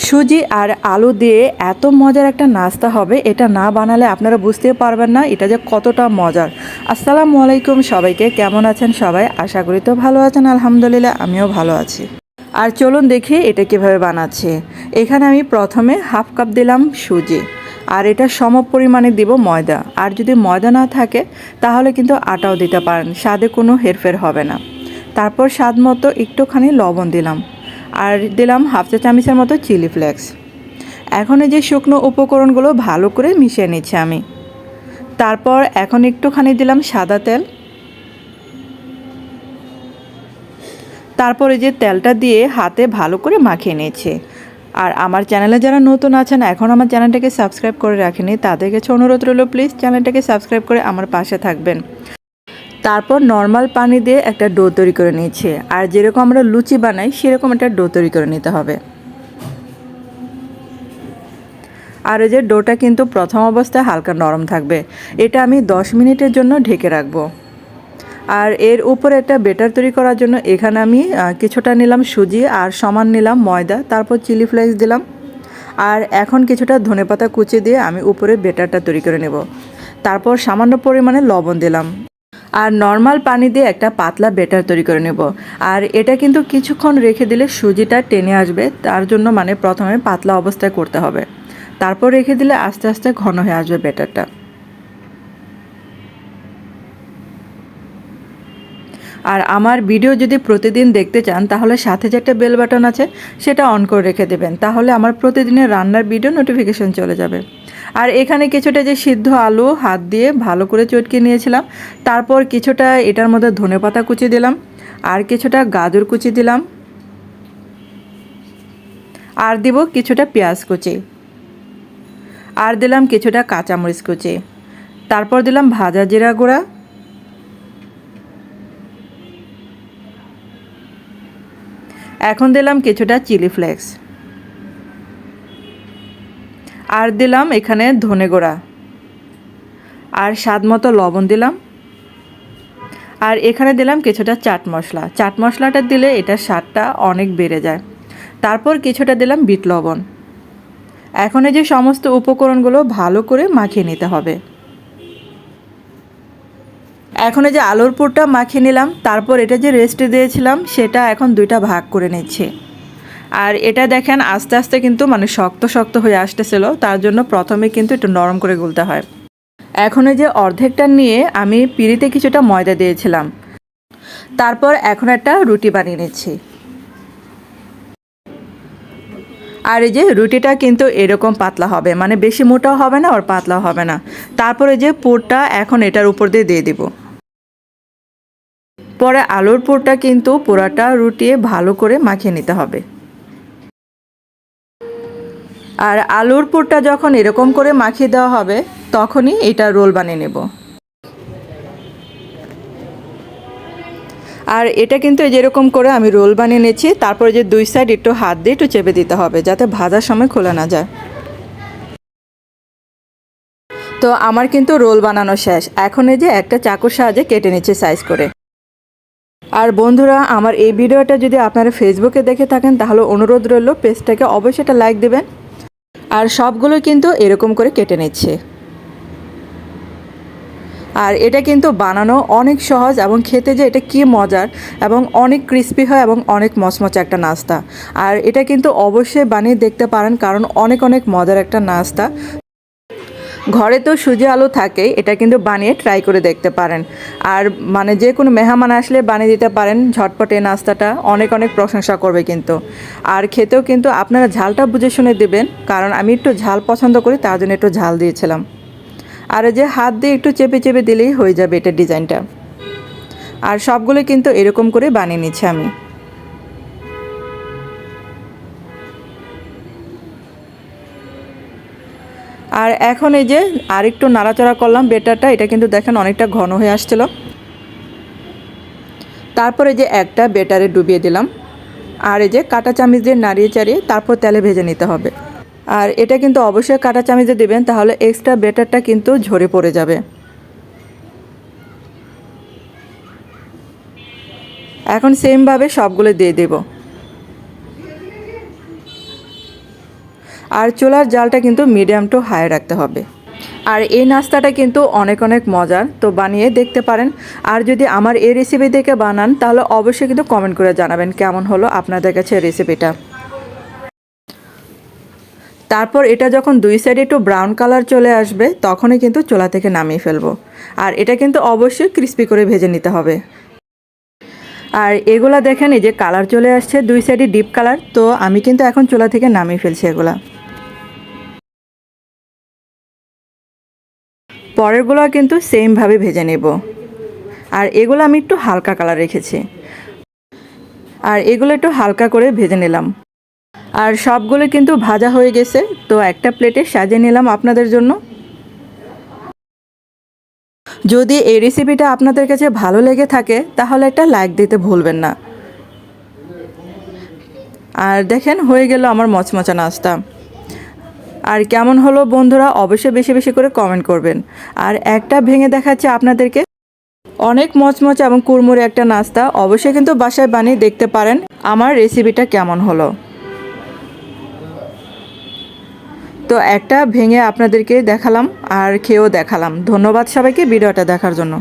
সুজি আর আলু দিয়ে এত মজার একটা নাস্তা হবে, এটা না বানালে আপনারা বুঝতে পারবেন না এটা যে কতটা মজার। আসসালামু আলাইকুম সবাইকে, কেমন আছেন সবাই? আশা করি তো ভালো আছেন। আলহামদুলিল্লাহ আমিও ভালো আছি। আর চলুন দেখি এটা কিভাবে বানাচ্ছে। এখানে আমি প্রথমে হাফ কাপ দিলাম সুজি, আর এটা সম পরিমাণে দিব ময়দা। আর যদি ময়দা না থাকে তাহলে কিন্তু আটাও দিতে পারেন, স্বাদে কোনো হেরফের হবে না। তারপর স্বাদ মতো একটুখানি লবণ দিলাম, আর দিলাম হাফ চা চামচের মতো চিলি ফ্লেক্স। এখন এই যে শুকনো উপকরণগুলো ভালো করে মিশিয়ে নিচ্ছি আমি। তারপর এখন একটুখানি দিলাম সাদা তেল। তারপর এই যে তেলটা দিয়ে হাতে ভালো করে মাখিয়ে নিয়েছি। আর আমার চ্যানেলে যারা নতুন আছেন, এখন আমার চ্যানেলটাকে সাবস্ক্রাইব করে রাখেনি, তাদের কাছে অনুরোধ রইল প্লিজ চ্যানেলটাকে সাবস্ক্রাইব করে আমার পাশে থাকবেন। তারপর নর্মাল পানি দিয়ে একটা ডো তৈরি করে নিয়েছি, আর যেরকম আমরা লুচি বানাই সেরকম একটা ডো তৈরি করে নিতে হবে। আর এই যে ডোটা কিন্তু প্রথম অবস্থায় হালকা নরম থাকবে। এটা আমি 10 মিনিটের জন্য ঢেকে রাখবো। আর এর উপরে একটা বেটার তৈরি করার জন্য এখানে আমি কিছুটা নিলাম সুজি, আর সমান নিলাম ময়দা, তারপর চিলি ফ্লেক্স দিলাম। আর এখন কিছুটা ধনেপাতা কুচি দিয়ে আমি উপরে বেটারটা তৈরি করে নেব। তারপর সামান্য পরিমাণে লবণ দিলাম, আর নর্মাল পানি দিয়ে একটা পাতলা বেটার তৈরি করে নেব। আর এটা কিন্তু কিছুক্ষণ রেখে দিলে সুজিটা টেনে আসবে, তার জন্য মানে প্রথমে পাতলা অবস্থায় করতে হবে। তারপর রেখে দিলে আস্তে আস্তে ঘন হয়ে আসবে বেটারটা। আর আমার ভিডিও যদি প্রতিদিন দেখতে চান তাহলে সাথে যে একটা বেল বাটন আছে সেটা অন করে রেখে দেবেন, তাহলে আমার প্রতিদিনের রান্নার ভিডিও নোটিফিকেশন চলে যাবে। আর এখানে কিছুটা যে সিদ্ধ আলু হাত দিয়ে ভালো করে চটকে নিয়েছিলাম, তারপর কিছুটা এটার মধ্যে ধনেপাতা কুচি দিলাম, আর কিছুটা গাজর কুচি দিলাম, আর দিব কিছুটা পেঁয়াজ কুচি, আর দিলাম কিছুটা কাঁচামরিচ কুচি, তারপর দিলাম ভাজা জিরা গুঁড়া, এখন দিলাম কিছুটা চিলি ফ্লেক্স, আর দিলাম এখানে ধনে গুঁড়া, আর স্বাদ মতো লবণ দিলাম, আর এখানে দিলাম কিছুটা চাট মশলা। চাট মশলাটা দিলে এটার স্বাদটা অনেক বেড়ে যায়। তারপর কিছুটা দিলাম বিট লবণ। এখন এই যে সমস্ত উপকরণগুলো ভালো করে মাখিয়ে নিতে হবে। এখন এই যে আলুর পুরটা মাখিয়ে নিলাম, তারপর এটা যে রেস্টে দিয়েছিলাম সেটা এখন দুইটা ভাগ করে নিচ্ছি। আর এটা দেখেন আস্তে আস্তে কিন্তু মানে শক্ত শক্ত হয়ে আসতেছিল, তার জন্য প্রথমে কিন্তু একটু নরম করে গুলতে হয়। এখন এই যে অর্ধেকটা নিয়ে আমি পিঁড়িতে কিছুটা ময়দা দিয়েছিলাম। তারপর এখন একটা রুটি বানিয়ে নিচ্ছি। আর এই যে রুটিটা কিন্তু এরকম পাতলা হবে, মানে বেশি মোটাও হবে না আর পাতলাও হবে না। তারপরে যে পুরটা এখন এটার উপর দিয়ে দিব। পরে আলুর পুরটা কিন্তু পুরাটা রুটিয়ে ভালো করে মাখিয়ে নিতে হবে। আর আলুর পুরটা যখন এরকম করে মাখিয়ে দেওয়া হবে তখনই এটা রোল বানিয়ে নেব। আর এটা কিন্তু যেরকম করে আমি রোল বানিয়ে নিয়েছি, তারপরে যে দুই সাইড একটু হাত দিয়ে একটু চেপে দিতে হবে যাতে ভাজার সময় খোলা না যায়। তো আমার কিন্তু রোল বানানো শেষ। এখন এই যে একটা চাকুর সাহায্যে কেটে নিচ্ছি সাইজ করে। আর বন্ধুরা, আমার এই ভিডিওটা যদি আপনারা ফেসবুকে দেখে থাকেন তাহলে অনুরোধ রইল পেজটাকে অবশ্যই একটা লাইক দেবেন। আর সবগুলো কিন্তু এরকম করে কেটে নিচ্ছে। আর এটা কিন্তু বানানো অনেক সহজ, এবং খেতে যে এটা কি মজার, এবং অনেক ক্রিস্পি হয় এবং অনেক মচমচে একটা নাস্তা। আর এটা কিন্তু অবশ্যই বানিয়ে দেখতে পারেন, কারণ অনেক অনেক মজার একটা নাস্তা। ঘরে তো সুজি আলু থাকে, এটা কিন্তু বানিয়ে ট্রাই করে দেখতে পারেন। আর মানে যে কোনো মেহমান আসলে বানিয়ে দিতে পারেন ঝটপট এই নাস্তাটা, অনেক অনেক প্রশংসা করবে কিন্তু। আর খেতেও কিন্তু আপনারা ঝালটা বুঝে শুনে দেবেন, কারণ আমি একটু ঝাল পছন্দ করি, তার জন্য একটু ঝাল দিয়েছিলাম। আর যে হাত দিয়ে একটু চেপে চেপে দিলেই হয়ে যাবে এটা ডিজাইনটা। আর সবগুলো কিন্তু এরকম করে বানিয়ে নিচ্ছি আমি। আর এখন এই যে আরেকটু নাড়াচাড়া করলাম বেটারটা, এটা কিন্তু দেখেন অনেকটা ঘন হয়ে আসছিল। তারপরে যে একটা বেটারে ডুবিয়ে দিলাম, আর এই যে কাঁটা চামচ দিয়ে নাড়িয়ে চাড়িয়ে তারপর তেলে ভেজে নিতে হবে। আর এটা কিন্তু অবশ্যই কাঁটা চামচে দেবেন, তাহলে এক্সট্রা বেটারটা কিন্তু ঝরে পড়ে যাবে। এখন সেমভাবে সবগুলো দিয়ে দেব। আর চুলার জালটা কিন্তু মিডিয়াম টু হাই রাখতে হবে। আর এই নাস্তাটা কিন্তু অনেক অনেক মজার, তো বানিয়ে দেখতে পারেন। আর যদি আমার এই রেসিপি দেখে বানান তাহলে অবশ্যই কিন্তু কমেন্ট করে জানাবেন কেমন হলো আপনাদের কাছে রেসিপিটা। তারপর এটা যখন দুই সাইডে একটু ব্রাউন কালার চলে আসবে তখনই কিন্তু চুলা থেকে নামিয়ে ফেলবো। আর এটা কিন্তু অবশ্যই ক্রিস্পি করে ভেজে নিতে হবে। আর এগুলা দেখেন এই যে কালার চলে আসছে দুই সাইডে ডিপ কালার, তো আমি কিন্তু এখন চুলা থেকে নামিয়ে ফেলছি এগুলা। পরেরগুলো কিন্তু সেমভাবে ভেজে নেব। আর এগুলো আমি একটু হালকা কালার রেখেছি, আর এগুলো একটু হালকা করে ভেজে নিলাম। আর সবগুলো কিন্তু ভাজা হয়ে গেছে, তো একটা প্লেটে সাজিয়ে নিলাম আপনাদের জন্য। যদি এই রেসিপিটা আপনাদের কাছে ভালো লেগে থাকে তাহলে একটা লাইক দিতে ভুলবেন না। আর দেখেন হয়ে গেল আমার মচমচা নাস্তা। আর কেমন হলো বন্ধুরা অবশ্যই বেশি বেশি করে কমেন্ট করবেন। আর একটা ভেঙে দেখাচ্ছে আপনাদেরকে, অনেক মচমচা এবং কুড়মুড়ে একটা নাস্তা। অবশ্যই কিন্তু বাসায় বানিয়ে দেখতে পারেন আমার রেসিপিটা কেমন হলো। তো একটা ভেঙে আপনাদেরকে দেখালাম আর খেয়েও দেখালাম। ধন্যবাদ সবাইকে ভিডিওটা দেখার জন্য।